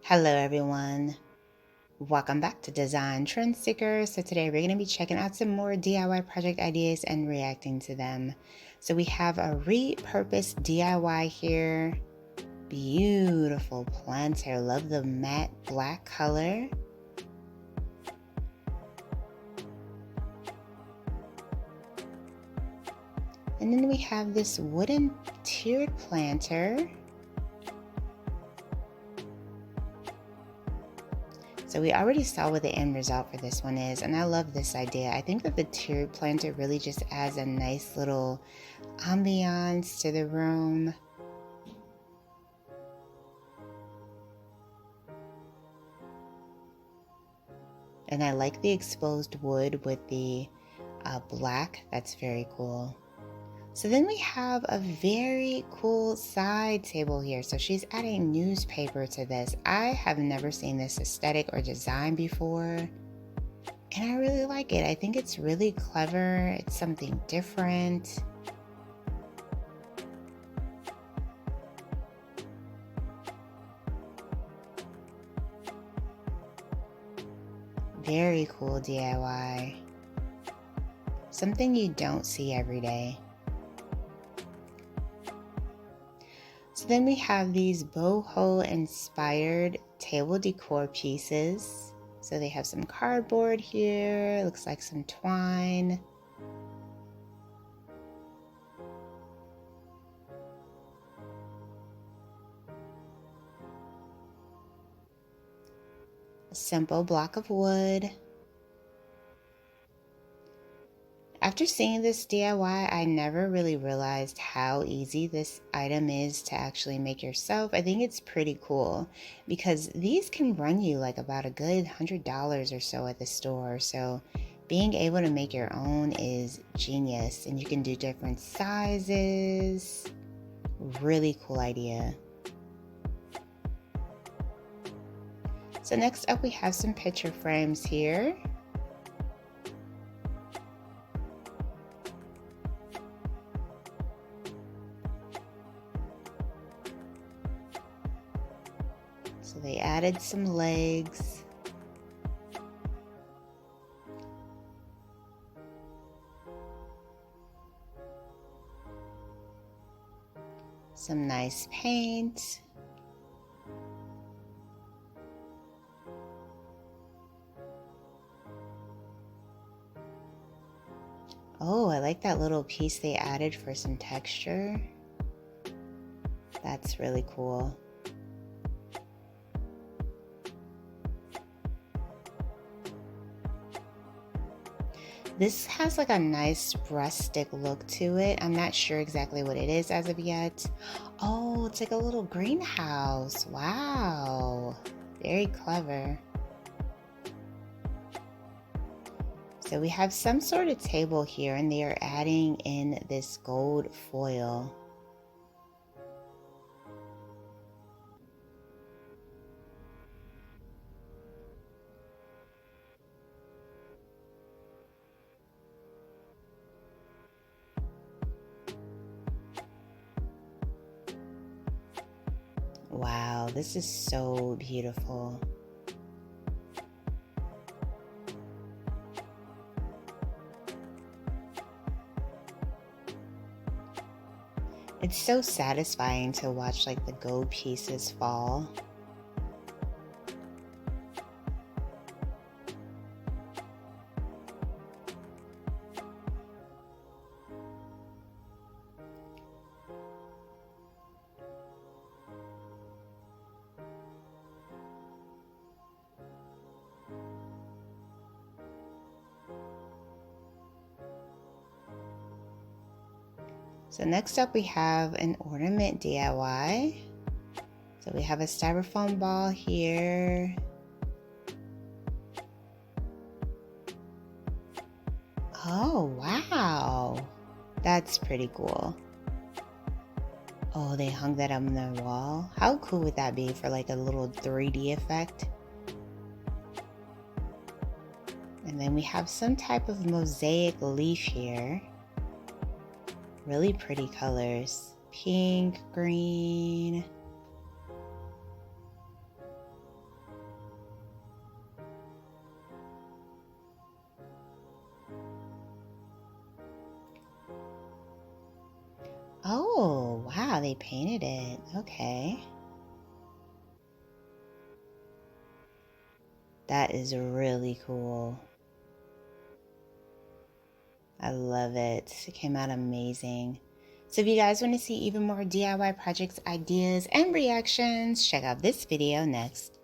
Hello everyone, welcome back to Design Trend Stickers. So today we're going to be checking out some more DIY project ideas and reacting to them. So we have a repurposed DIY here. Beautiful planter, love the matte black color. And then we have this wooden tiered planter. So we already saw what the end result for this one is, and I love this idea. I think that the tiered planter really just adds a nice little ambiance to the room. And I like the exposed wood with the black. That's very cool. So then we have a very cool side table here. So she's adding newspaper to this. I have never seen this aesthetic or design before, and I really like it. I think it's really clever. It's something different. Very cool DIY. Something you don't see every day. So then we have these boho inspired table decor pieces. So they have some cardboard here, looks like some twine. A simple block of wood. After seeing this DIY, I never really realized how easy this item is to actually make yourself. I think it's pretty cool because these can run you like about a good $100 or so at the store. So being able to make your own is genius, and you can do different sizes. Really cool idea. So next up we have some picture frames here. So they added some legs. Some nice paint. Oh, I like that little piece they added for some texture. That's really cool. This has like a nice rustic look to it. I'm not sure exactly what it is as of yet. Oh, it's like a little greenhouse. Wow, very clever. So we have some sort of table here, and they are adding in this gold foil. Wow, this is so beautiful. It's so satisfying to watch like the gold pieces fall. So next up we have an ornament DIY. So we have a styrofoam ball here. Oh, wow. That's pretty cool. Oh, they hung that on the wall. How cool would that be for like a little 3D effect? And then we have some type of mosaic leaf here. Really pretty colors. Pink, green. Oh, wow, they painted it. Okay. That is really cool. I love it. It came out amazing. So if you guys want to see even more DIY projects, ideas, and reactions, check out this video next.